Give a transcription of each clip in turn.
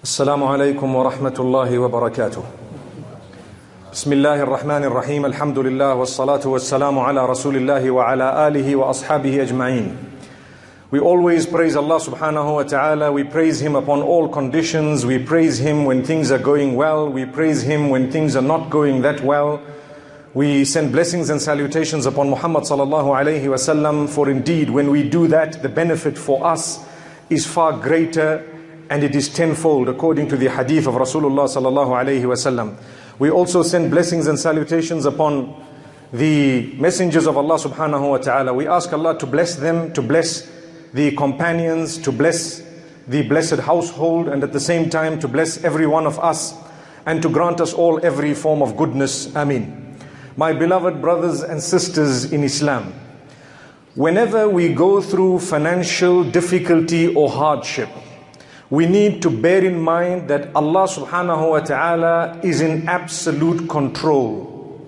السلام عليكم ورحمة الله وبركاته. بسم الله الرحمن الرحيم. الحمد لله والصلاة والسلام على رسول الله وعلى آله وأصحابه أجمعين. We always praise Allah subhanahu wa ta'ala. We praise Him upon all conditions. We praise Him when things are going well. We praise Him when things are not going that well. We send blessings and salutations upon Muhammad sallallahu alayhi wa sallam. For indeed, when we do that, the benefit for us is far greater, and it is tenfold according to the hadith of Rasulullah sallallahu alayhi wa sallam. We also send blessings and salutations upon the messengers of Allah subhanahu wa ta'ala. We ask Allah to bless them, to bless the companions, to bless the blessed household, and at the same time to bless every one of us and to grant us all every form of goodness. Ameen. My beloved brothers and sisters in Islam, whenever we go through financial difficulty or hardship, we need to bear in mind that Allah subhanahu wa ta'ala is in absolute control.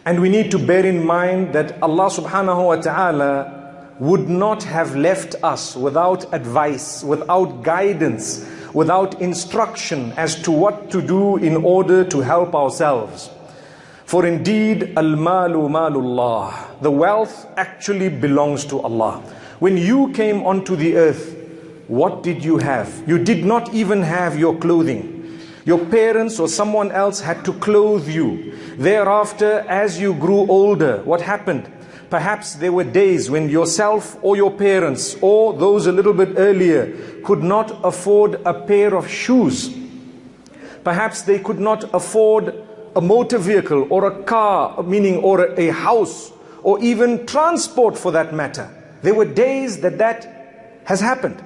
And we need to bear in mind that Allah subhanahu wa ta'ala would not have left us without advice, without guidance, without instruction as to what to do in order to help ourselves. For indeed, al-malu malullah, the wealth actually belongs to Allah. When you came onto the earth, what did you have? You did not even have your clothing. Your parents or someone else had to clothe you. Thereafter, as you grew older, what happened? Perhaps there were days when yourself or your parents or those a little bit earlier could not afford a pair of shoes. Perhaps they could not afford a motor vehicle or a car, meaning or a house, or even transport for that matter. There were days that has happened.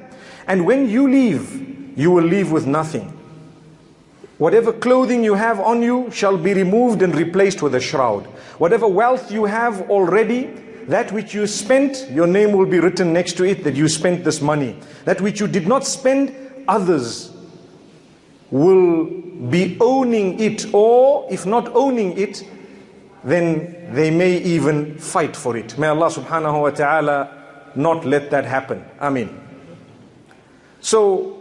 And when you leave, you will leave with nothing. Whatever clothing you have on you shall be removed and replaced with a shroud. Whatever wealth you have already, that which you spent, your name will be written next to it that you spent this money. That which you did not spend, others will be owning it, or if not owning it, then they may even fight for it. May Allah subhanahu wa ta'ala not let that happen. Ameen. So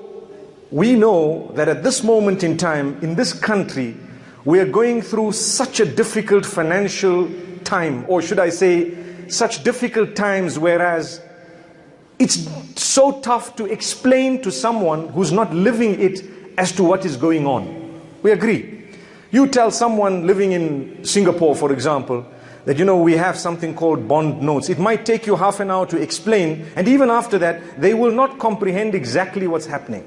we know that at this moment in time, in this country, we are going through such a difficult financial time, or should I say, such difficult times, whereas it's so tough to explain to someone who's not living it as to what is going on. We agree. You tell someone living in Singapore, for example, that we have something called bond notes. It might take you half an hour to explain, and even after that, they will not comprehend exactly what's happening.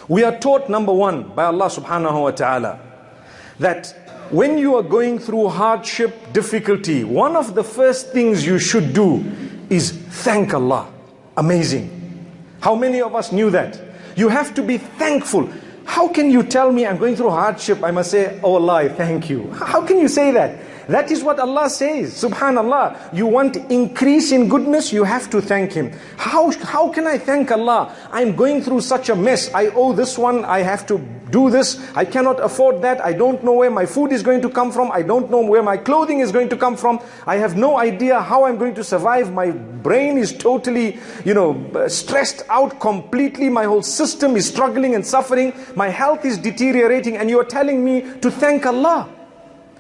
We are taught, number one, by Allah subhanahu wa ta'ala, that when you are going through hardship, difficulty, one of the first things you should do is thank Allah. Amazing. How many of us knew that? You have to be thankful. How can you tell me I'm going through hardship? I must say, oh Allah, thank you. How can you say that? That is what Allah says. Subhanallah. You want increase in goodness, you have to thank Him. How can I thank Allah? I'm going through such a mess. I owe this one. I have to do this. I cannot afford that. I don't know where my food is going to come from. I don't know where my clothing is going to come from. I have no idea how I'm going to survive. My brain is totally, stressed out completely. My whole system is struggling and suffering. My health is deteriorating, and you are telling me to thank Allah.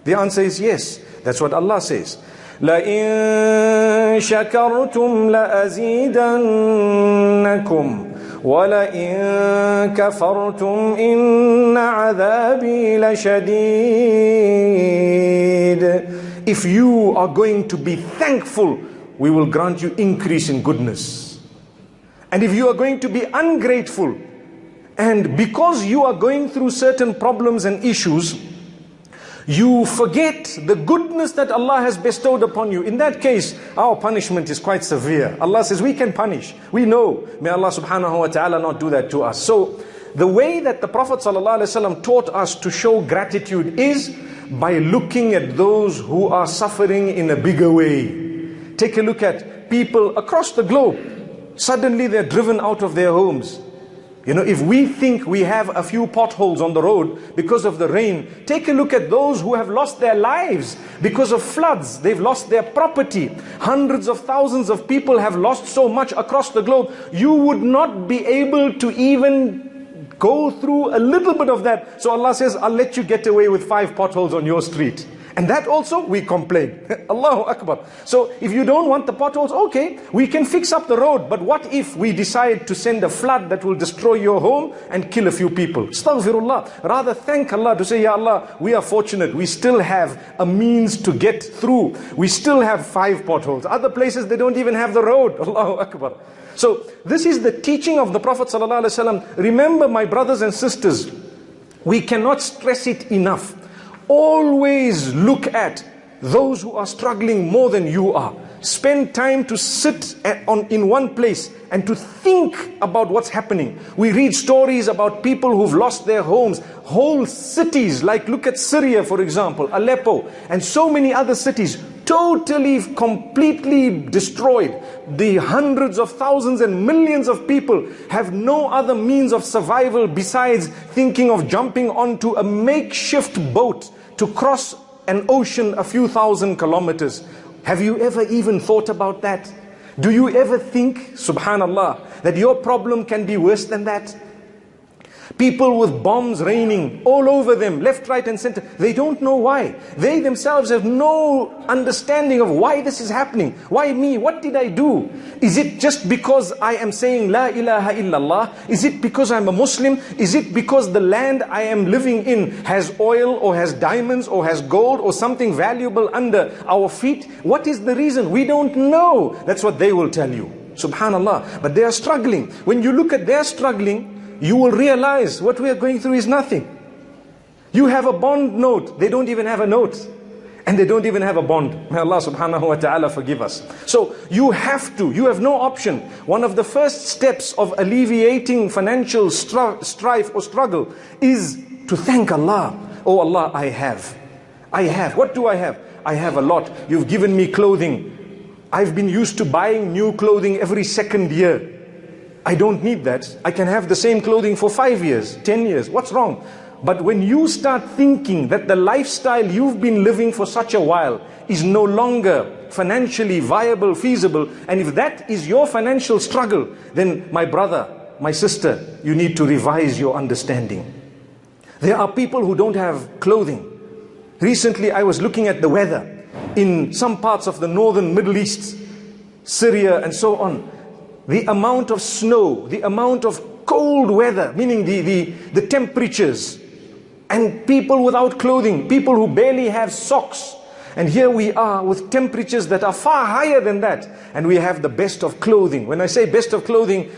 The answer is yes. That's what Allah says. لَإِن شَكَرْتُمْ لَأَزِيدَنَّكُمْ وَلَإِن كَفَرْتُمْ إِنَّ عَذَابِي لَشَدِيدٌ. If you are going to be thankful, we will grant you increase in goodness. And if you are going to be ungrateful, and because you are going through certain problems and issues, you forget the goodness that Allah has bestowed upon you, in that case, our punishment is quite severe. Allah says we can punish. We know. May Allah subhanahu wa ta'ala not do that to us. So, the way that the Prophet sallallahu alaihi wasallam taught us to show gratitude is by looking at those who are suffering in a bigger way. Take a look at people across the globe. Suddenly they're driven out of their homes. If we think we have a few potholes on the road because of the rain, take a look at those who have lost their lives because of floods. They've lost their property. Hundreds of thousands of people have lost so much across the globe. You would not be able to even Go through a little bit of that. So Allah says, I'll let you get away with 5 potholes on your street. And that also we complain. Allahu Akbar. So if you don't want the potholes, okay, we can fix up the road. But what if we decide to send a flood that will destroy your home and kill a few people? Astaghfirullah. Rather thank Allah to say, Ya Allah, we are fortunate. We still have a means to get through. We still have 5 potholes. Other places, they don't even have the road. Allahu Akbar. So this is the teaching of the Prophet ﷺ. Remember, my brothers and sisters, we cannot stress it enough. Always look at those who are struggling more than you are. Spend time to sit in one place and to think about what's happening. We read stories about people who've lost their homes, whole cities, like look at Syria, for example, Aleppo, and so many other cities, totally, completely destroyed. The hundreds of thousands and millions of people have no other means of survival besides thinking of jumping onto a makeshift boat to cross an ocean a few thousand kilometers. Have you ever even thought about that? Do you ever think, subhanallah, that your problem can be worse than that? People with bombs raining all over them, left, right and center. They don't know why. They themselves have no understanding of why this is happening. Why me? What did I do? Is it just because I am saying La ilaha illallah? Is it because I'm a Muslim? Is it because the land I am living in has oil or has diamonds or has gold or something valuable under our feet? What is the reason? We don't know. That's what they will tell you. Subhanallah. But they are struggling. When you look at their struggling, you will realize what we are going through is nothing. You have a bond note. They don't even have a note. And they don't even have a bond. May Allah subhanahu wa ta'ala forgive us. So you have no option. One of the first steps of alleviating financial strife or struggle is to thank Allah. Oh Allah, I have. What do I have? I have a lot. You've given me clothing. I've been used to buying new clothing every second year. I don't need that. I can have the same clothing for 5 years, 10 years. What's wrong? But when you start thinking that the lifestyle you've been living for such a while is no longer financially viable, feasible, and if that is your financial struggle, then my brother, my sister, you need to revise your understanding. There are people who don't have clothing. Recently I was looking at the weather in some parts of the northern Middle East, Syria and so on. The amount of snow, the amount of cold weather, meaning the temperatures, and people without clothing, people who barely have socks. And here we are with temperatures that are far higher than that, and we have the best of clothing. When I say best of clothing,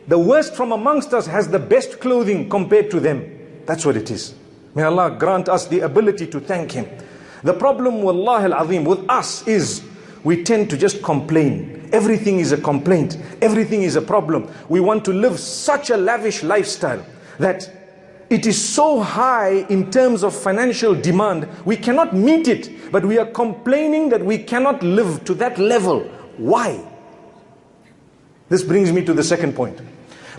the worst from amongst us has the best clothing compared to them. That's what it is. May Allah grant us the ability to thank Him. The problem, wallahi al-azim, with us is we tend to just complain. Everything is a complaint. Everything is a problem. We want to live such a lavish lifestyle that it is so high in terms of financial demand, we cannot meet it, but we are complaining that we cannot live to that level. Why? This brings me to the second point.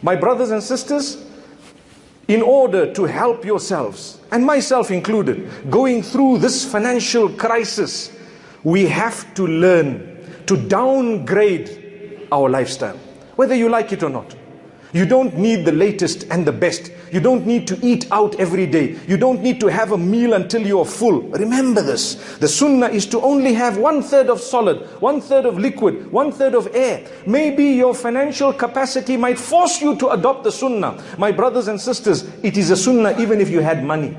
My brothers and sisters, in order to help yourselves, and myself included, going through this financial crisis, we have to learn to downgrade our lifestyle, whether you like it or not. You don't need the latest and the best. You don't need to eat out every day. You don't need to have a meal until you are full. Remember this. The sunnah is to only have 1/3 of solid, 1/3 of liquid, 1/3 of air. Maybe your financial capacity might force you to adopt the sunnah. My brothers and sisters, it is a sunnah even if you had money.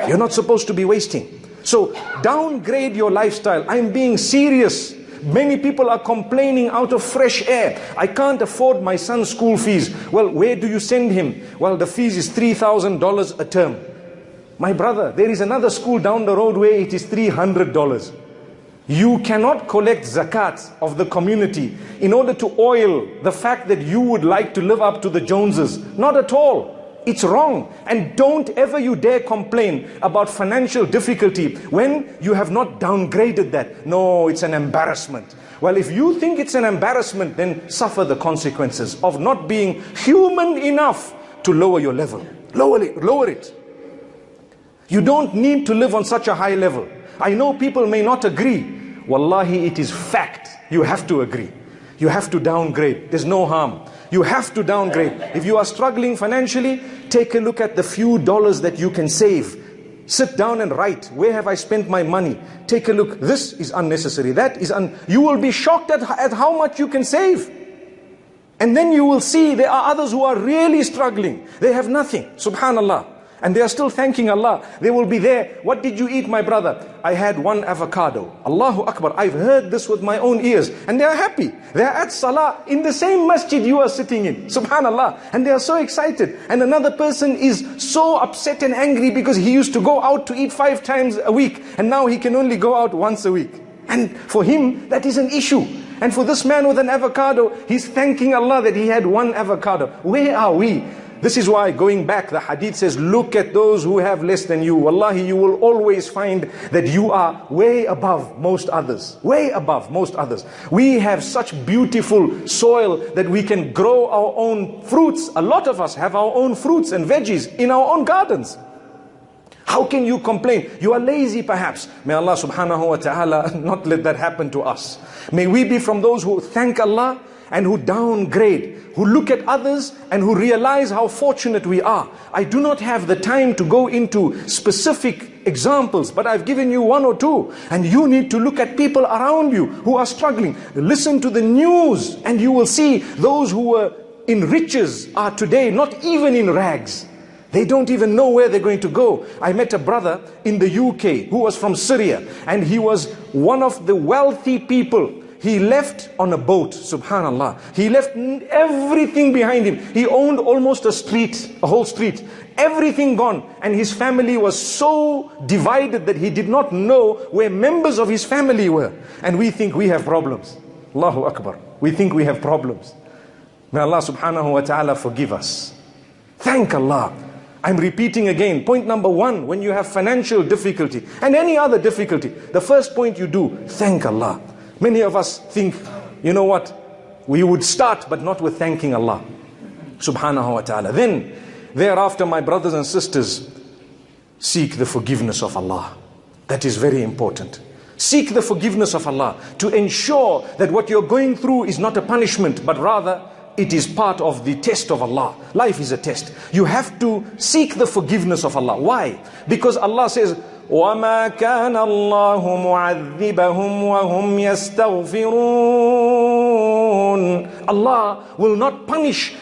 You're not supposed to be wasting. So downgrade your lifestyle. I'm being serious. Many people are complaining out of fresh air. I can't afford my son's school fees. Well, where do you send him? Well, the fees is $3,000 a term. My brother, there is another school down the road where it is $300. You cannot collect zakat of the community in order to oil the fact that you would like to live up to the Joneses. Not at all. It's wrong. And don't ever you dare complain about financial difficulty when you have not downgraded that. No, it's an embarrassment. Well, if you think it's an embarrassment, then suffer the consequences of not being human enough to lower your level. Lower it. You don't need to live on such a high level. I know people may not agree. Wallahi, it is fact. You have to agree. You have to downgrade. There's no harm. You have to downgrade. If you are struggling financially, take a look at the few dollars that you can save. Sit down and write, where have I spent my money? Take a look, this is unnecessary, you will be shocked at how much you can save. And then you will see there are others who are really struggling. They have nothing, subhanallah. And they are still thanking Allah. They will be there. What did you eat, my brother? I had 1 avocado. Allahu Akbar. I've heard this with my own ears. And they are happy. They are at salah in the same masjid you are sitting in. Subhanallah. And they are so excited. And another person is so upset and angry because he used to go out to eat 5 times a week. And now he can only go out once a week. And for him, that is an issue. And for this man with an avocado, he's thanking Allah that he had 1 avocado. Where are we? This is why, going back, the hadith says, look at those who have less than you. Wallahi, you will always find that you are way above most others. Way above most others. We have such beautiful soil that we can grow our own fruits. A lot of us have our own fruits and veggies in our own gardens. How can you complain? You are lazy perhaps. May Allah subhanahu wa ta'ala not let that happen to us. May we be from those who thank Allah and who downgrade, who look at others and who realize how fortunate we are. I do not have the time to go into specific examples, but I've given you 1 or 2. And you need to look at people around you who are struggling. Listen to the news and you will see those who were in riches are today not even in rags. They don't even know where they're going to go. I met a brother in the UK who was from Syria, and he was one of the wealthy people. He left on a boat, subhanallah. He left everything behind him. He owned almost a street, a whole street. Everything gone. And his family was so divided that he did not know where members of his family were. And we think we have problems. Allahu Akbar. We think we have problems. May Allah subhanahu wa ta'ala forgive us. Thank Allah. I'm repeating again, point number 1, when you have financial difficulty and any other difficulty, the first point you do, thank Allah. Many of us think, you know what, we would start but not with thanking Allah subhanahu wa ta'ala. Then, thereafter, my brothers and sisters, seek the forgiveness of Allah. That is very important. Seek the forgiveness of Allah to ensure that what you're going through is not a punishment, but rather it is part of the test of Allah. Life is a test. You have to seek the forgiveness of Allah. Why? Because Allah says, وَمَا كَانَ اللَّهُ مُعَذِّبَهُمْ وَهُمْ يَسْتَغْفِرُونَ. Allah will not punish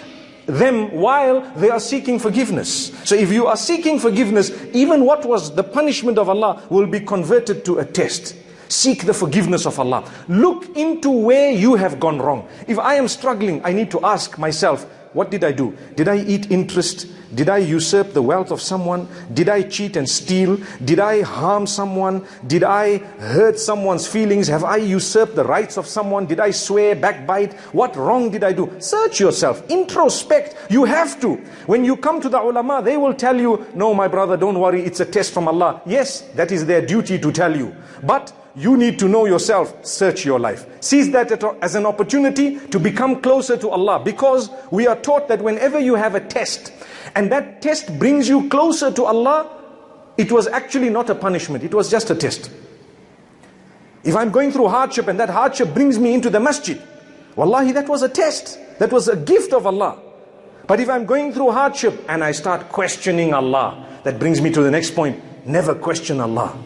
them while they are seeking forgiveness. So if you are seeking forgiveness, even what was the punishment of Allah will be converted to a test. Seek the forgiveness of Allah. Look into where you have gone wrong. If I am struggling, I need to ask myself, what did I do? Did I eat interest? Did I usurp the wealth of someone? Did I cheat and steal? Did I harm someone? Did I hurt someone's feelings? Have I usurped the rights of someone? Did I swear, backbite? What wrong did I do? Search yourself, introspect. You have to. When you come to the ulama, they will tell you, no, my brother, don't worry, it's a test from Allah. Yes, that is their duty to tell you. But you need to know yourself, search your life. Seize that as an opportunity to become closer to Allah. Because we are taught that whenever you have a test, and that test brings you closer to Allah, it was actually not a punishment, it was just a test. If I'm going through hardship and that hardship brings me into the masjid, wallahi, that was a test. That was a gift of Allah. But if I'm going through hardship and I start questioning Allah, that brings me to the next point. Never question Allah.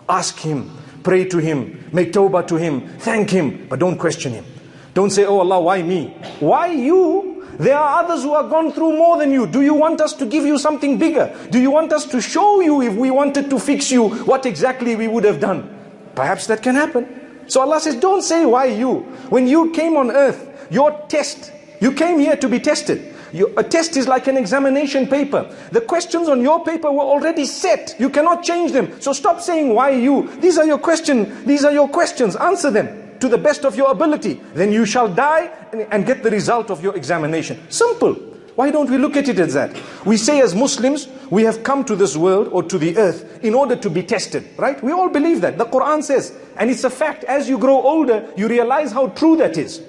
Ask Him. Pray to Him, make tawbah to Him, thank Him, but don't question Him. Don't say, oh Allah, why me? Why you? There are others who have gone through more than you. Do you want us to give you something bigger? Do you want us to show you, if we wanted to fix you, what exactly we would have done? Perhaps that can happen. So Allah says, don't say why you. When you came on earth, your test, you came here to be tested. A test is like an examination paper. The questions on your paper were already set. You cannot change them. So stop saying, why you? These are your questions. Answer them to the best of your ability. Then you shall die and get the result of your examination. Simple. Why don't we look at it as that? We say as Muslims, we have come to this world or to the earth in order to be tested. Right? We all believe that. The Quran says. And it's a fact. As you grow older, you realize how true that is.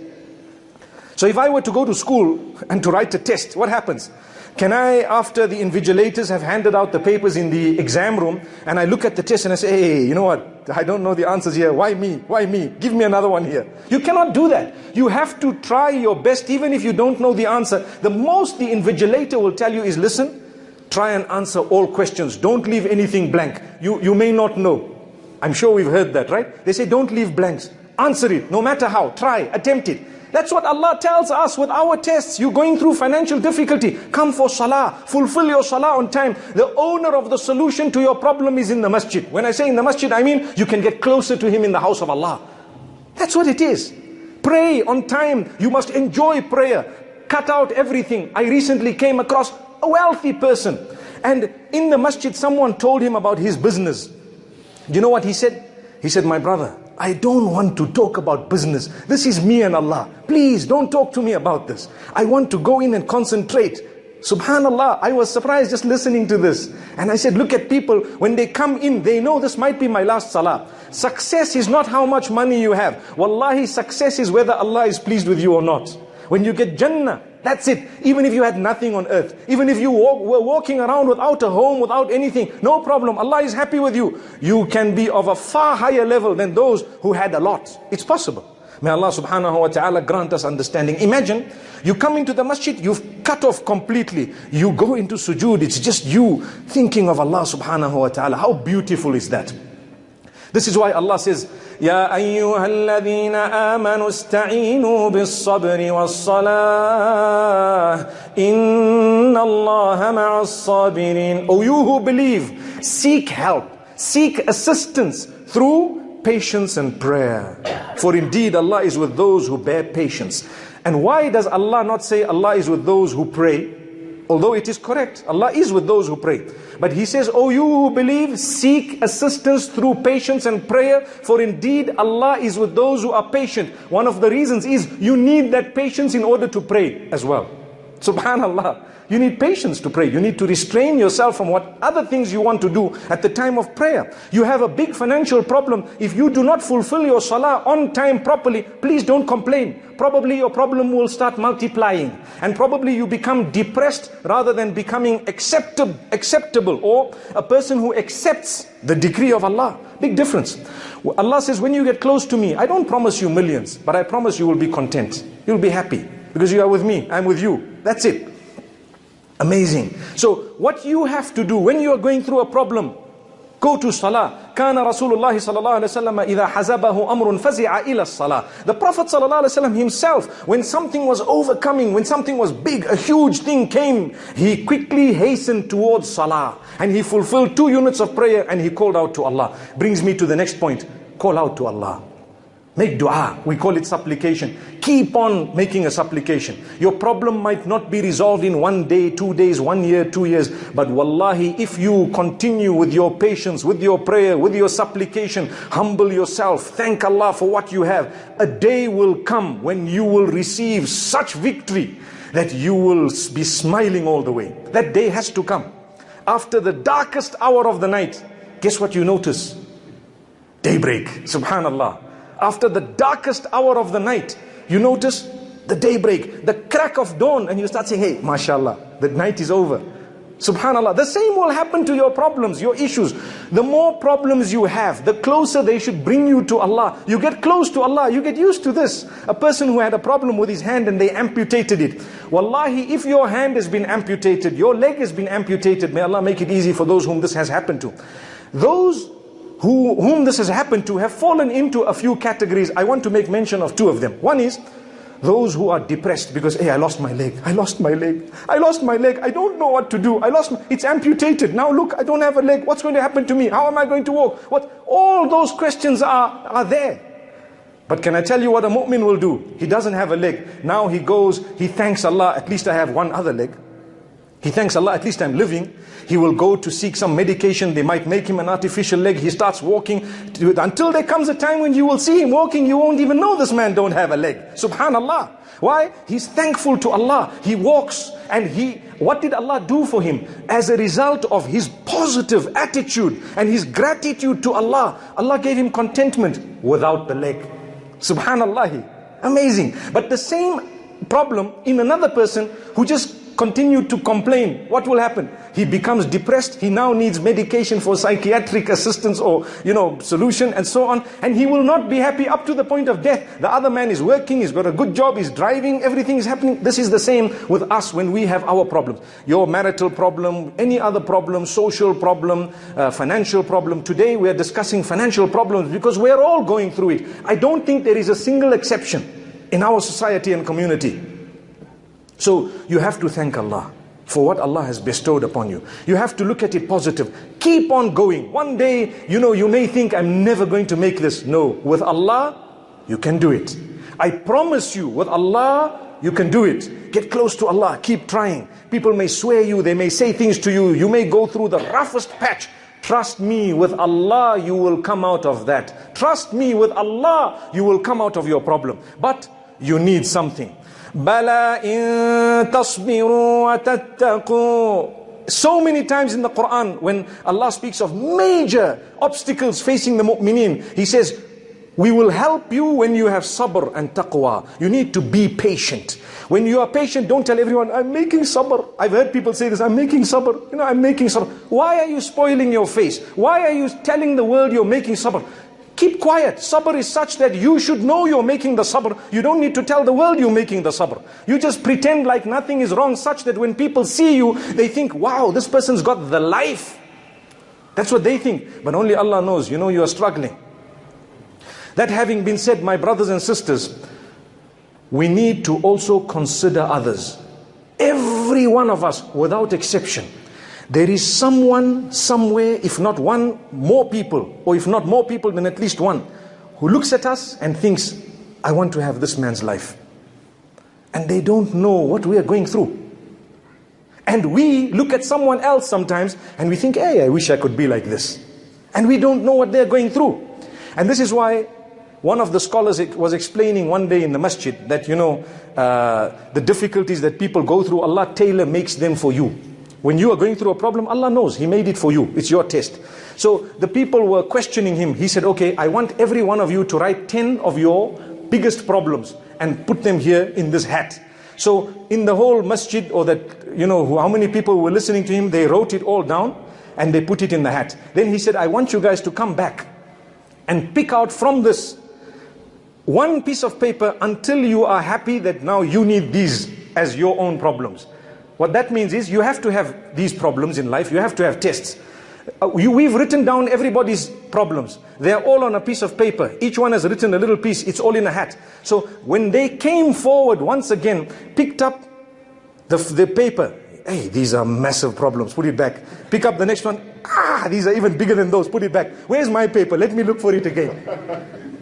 So if I were to go to school and to write a test, what happens? Can I, after the invigilators have handed out the papers in the exam room, and I look at the test and I say, hey, you know what? I don't know the answers here. Why me? Why me? Give me another one here. You cannot do that. You have to try your best, even if you don't know the answer. The most the invigilator will tell you is, listen, try and answer all questions. Don't leave anything blank. You may not know. I'm sure we've heard that, right? They say, don't leave blanks. Answer it, no matter how. Try, attempt it. That's what Allah tells us with our tests. You're going through financial difficulty. Come for salah. Fulfill your salah on time. The owner of the solution to your problem is in the masjid. When I say in the masjid, I mean you can get closer to him in the house of Allah. That's what it is. Pray on time. You must enjoy prayer. Cut out everything. I recently came across a wealthy person. And in the masjid, someone told him about his business. Do you know what he said? He said, my brother, I don't want to talk about business. This is me and Allah. Please don't talk to me about this. I want to go in and concentrate. Subhanallah, I was surprised just listening to this. And I said, look at people, when they come in, they know this might be my last salah. Success is not how much money you have. Wallahi, success is whether Allah is pleased with you or not. When you get Jannah, that's it. Even if you had nothing on earth, even if you were walking around without a home, without anything, no problem. Allah is happy with you. You can be of a far higher level than those who had a lot. It's possible. May Allah subhanahu wa ta'ala grant us understanding. Imagine, you come into the masjid, you've cut off completely. You go into sujood, it's just you thinking of Allah subhanahu wa ta'ala. How beautiful is that? This is why Allah says, يَا أَيُّهَا الَّذِينَ آمَنُوا اسْتَعِينُوا بِالصَّبْرِ وَالصَّلَاةِ إِنَّ اللَّهَ مَعَ الصَّابِرِينَ. O you who believe, seek help, seek assistance through patience and prayer. For indeed Allah is with those who bear patience. And why does Allah not say Allah is with those who pray? Although it is correct, Allah is with those who pray. But He says, O you who believe, seek assistance through patience and prayer, for indeed Allah is with those who are patient. One of the reasons is you need that patience in order to pray as well. Subhanallah. You need patience to pray. You need to restrain yourself from what other things you want to do at the time of prayer. You have a big financial problem. If you do not fulfill your salah on time properly, please don't complain. Probably your problem will start multiplying. And probably you become depressed rather than becoming acceptable, or a person who accepts the decree of Allah. Big difference. Allah says, when you get close to me, I don't promise you millions, but I promise you will be content. You'll be happy because you are with me. I'm with you. That's it. Amazing. So what you have to do when you are going through a problem, go to salah. كان رسول الله صلى الله عليه وسلم إذا حزبه أمر فزع إلى الصلاة. The Prophet صلى الله عليه وسلم himself, when something was overcoming, when something was big, a huge thing came, he quickly hastened towards salah. And he fulfilled 2 units of prayer and he called out to Allah. Brings me to the next point. Call out to Allah. Make dua. We call it supplication. Keep on making a supplication. Your problem might not be resolved in 1 day, 2 days, 1 year, 2 years. But wallahi, if you continue with your patience, with your prayer, with your supplication, humble yourself, thank Allah for what you have, a day will come when you will receive such victory that you will be smiling all the way. That day has to come. After the darkest hour of the night, guess what you notice? Daybreak. Subhanallah. After the darkest hour of the night, you notice the daybreak, the crack of dawn, and you start saying, hey, mashallah, the night is over. Subhanallah. The same will happen to your problems, your issues. The more problems you have, the closer they should bring you to Allah. You get close to Allah, you get used to this. A person who had a problem with his hand and they amputated it. Wallahi, if your hand has been amputated, your leg has been amputated, may Allah make it easy for those whom this has happened to. Those whom this has happened to have fallen into a few categories. I want to make mention of 2 of them. One is those who are depressed because, hey, I lost my leg. I lost my leg. I lost my leg. I don't know what to do. It's amputated. Now look, I don't have a leg. What's going to happen to me? How am I going to walk? All those questions are there. But can I tell you what a mu'min will do? He doesn't have a leg. Now he goes, he thanks Allah, at least I have one other leg. He thanks Allah, at least I'm living. He will go to seek some medication. They might make him an artificial leg. He starts walking until there comes a time when you will see him walking. You won't even know this man don't have a leg. Subhanallah. Why? He's thankful to Allah. He walks and what did Allah do for him? As a result of his positive attitude and his gratitude to Allah, Allah gave him contentment without the leg. Subhanallah. Amazing. But the same problem in another person who just continue to complain, what will happen? He becomes depressed. He now needs medication for psychiatric assistance or, solution and so on. And he will not be happy up to the point of death. The other man is working, he's got a good job, he's driving, everything is happening. This is the same with us when we have our problems. Your marital problem, any other problem, social problem, financial problem. Today we are discussing financial problems because we are all going through it. I don't think there is a single exception in our society and community. So you have to thank Allah for what Allah has bestowed upon you. You have to look at it positive. Keep on going. One day, you may think, I'm never going to make this. No, with Allah, you can do it. I promise you, with Allah, you can do it. Get close to Allah. Keep trying. People may swear you. They may say things to you. You may go through the roughest patch. Trust me, with Allah, you will come out of that. Trust me, with Allah, you will come out of your problem. But you need something. Bala in tasbiru wa tattaqu. So many times in the Quran, when Allah speaks of major obstacles facing the mu'mineen, He says, we will help you when you have sabr and taqwa. You need to be patient. When you are patient, don't tell everyone, I'm making sabr. I've heard people say this, I'm making sabr. I'm making sabr. Why are you spoiling your face? Why are you telling the world you're making sabr? Keep quiet. Sabr is such that you should know you're making the sabr. You don't need to tell the world you're making the sabr. You just pretend like nothing is wrong, such that when people see you, they think, wow, this person's got the life. That's what they think. But only Allah knows, you are struggling. That having been said, my brothers and sisters, we need to also consider others. Every one of us, without exception, there is someone, somewhere, if not one, more people, or if not more people, then at least one, who looks at us and thinks, I want to have this man's life. And they don't know what we are going through. And we look at someone else sometimes, and we think, hey, I wish I could be like this. And we don't know what they're going through. And this is why one of the scholars was explaining one day in the masjid that, the difficulties that people go through, Allah tailor makes them for you. When you are going through a problem, Allah knows. He made it for you. It's your test. So the people were questioning him. He said, okay, I want every one of you to write 10 of your biggest problems and put them here in this hat. So in the whole masjid, or that, how many people were listening to him, they wrote it all down and they put it in the hat. Then he said, I want you guys to come back and pick out from this one piece of paper until you are happy that now you need these as your own problems. What that means is you have to have these problems in life. You have to have tests. We've written down everybody's problems. They're all on a piece of paper. Each one has written a little piece. It's all in a hat. So when they came forward once again, picked up the paper. Hey, these are massive problems. Put it back. Pick up the next one. These are even bigger than those. Put it back. Where's my paper? Let me look for it again.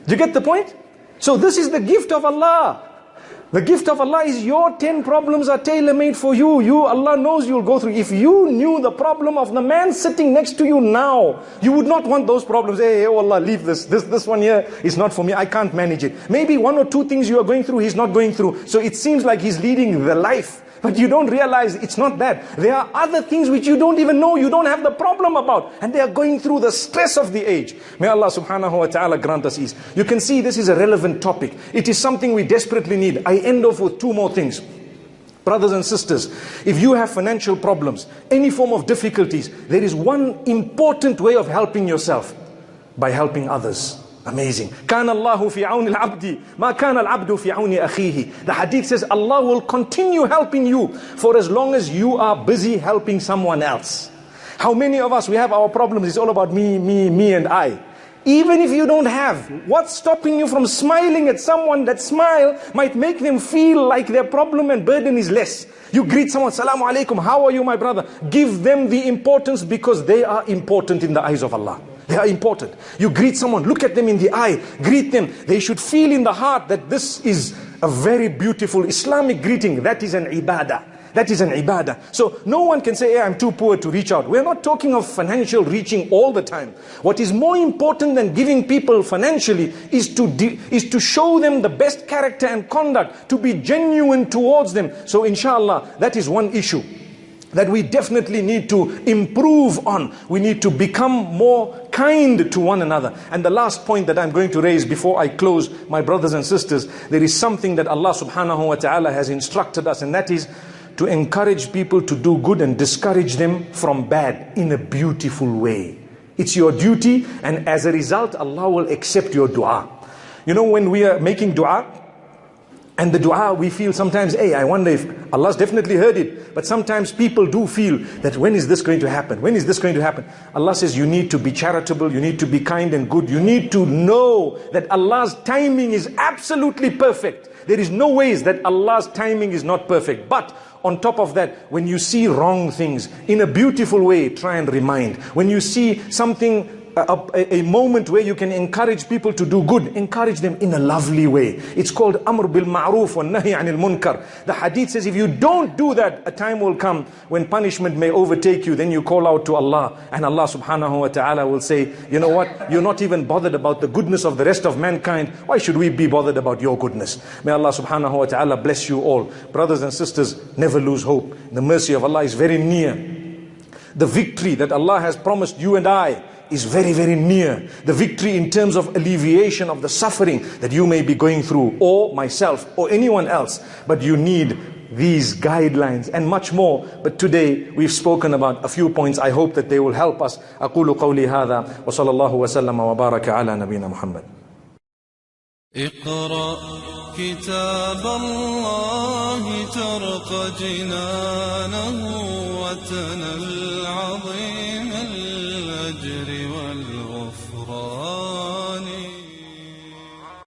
Do you get the point? So this is the gift of Allah. The gift of Allah is your 10 problems are tailor-made for you. Allah knows you'll go through. If you knew the problem of the man sitting next to you now, you would not want those problems. Hey, oh Allah, leave this. This one here is not for me. I can't manage it. Maybe one or two things you are going through, he's not going through. So it seems like he's leading the life. But you don't realize it's not that. There are other things which you don't even know, you don't have the problem about. And they are going through the stress of the age. May Allah subhanahu wa ta'ala grant us ease. You can see this is a relevant topic. It is something we desperately need. I end off with two more things. Brothers and sisters, if you have financial problems, any form of difficulties, there is one important way of helping yourself. By helping others. Amazing. كَانَ اللَّهُ فِي عَوْنِ الْعَبْدِ مَا كَانَ الْعَبْدُ فِي عَوْنِ أَخِيهِ. The hadith says Allah will continue helping you for as long as you are busy helping someone else. How many of us, we have our problems, it's all about me and I. Even if you don't have, what's stopping you from smiling at someone? That smile might make them feel like their problem and burden is less. You greet someone, Salamu alaikum, how are you my brother? Give them the importance because they are important in the eyes of Allah. They are important. You greet someone, look at them in the eye, greet them. They should feel in the heart that this is a very beautiful Islamic greeting. That is an ibadah. That is an ibadah. So no one can say, hey, I'm too poor to reach out. We're not talking of financial reaching all the time. What is more important than giving people financially is to show them the best character and conduct, to be genuine towards them. So inshallah, that is one issue that we definitely need to improve on. We need to become more kind to one another. And the last point that I'm going to raise before I close, my brothers and sisters, there is something that Allah subhanahu wa ta'ala has instructed us, and that is to encourage people to do good and discourage them from bad in a beautiful way. It's your duty, and as a result, Allah will accept your dua. You know, when we are making dua, and the dua, we feel sometimes, hey, I wonder if Allah's definitely heard it. But sometimes people do feel that when is this going to happen? When is this going to happen? Allah says you need to be charitable, you need to be kind and good. You need to know that Allah's timing is absolutely perfect. There is no ways that Allah's timing is not perfect. But on top of that, when you see wrong things, in a beautiful way, try and remind. When you see something, a moment where you can encourage people to do good, encourage them in a lovely way. It's called Amr bil Ma'ruf wa Nahi anil Munkar. The hadith says if you don't do that, a time will come when punishment may overtake you. Then you call out to Allah, and Allah subhanahu wa ta'ala will say, you know what, you're not even bothered about the goodness of the rest of mankind. Why should we be bothered about your goodness? May Allah subhanahu wa ta'ala bless you all. Brothers and sisters, never lose hope. The mercy of Allah is very near. The victory that Allah has promised you and I is very, very near. The victory in terms of alleviation of the suffering that you may be going through, or myself, or anyone else. But you need these guidelines and much more. But today we've spoken about a few points. I hope that they will help us. أقول قولي هذا وصلى الله وسلم وبارك على نبينا محمد. اقرأ كتاب الله ترق جنانه وتنل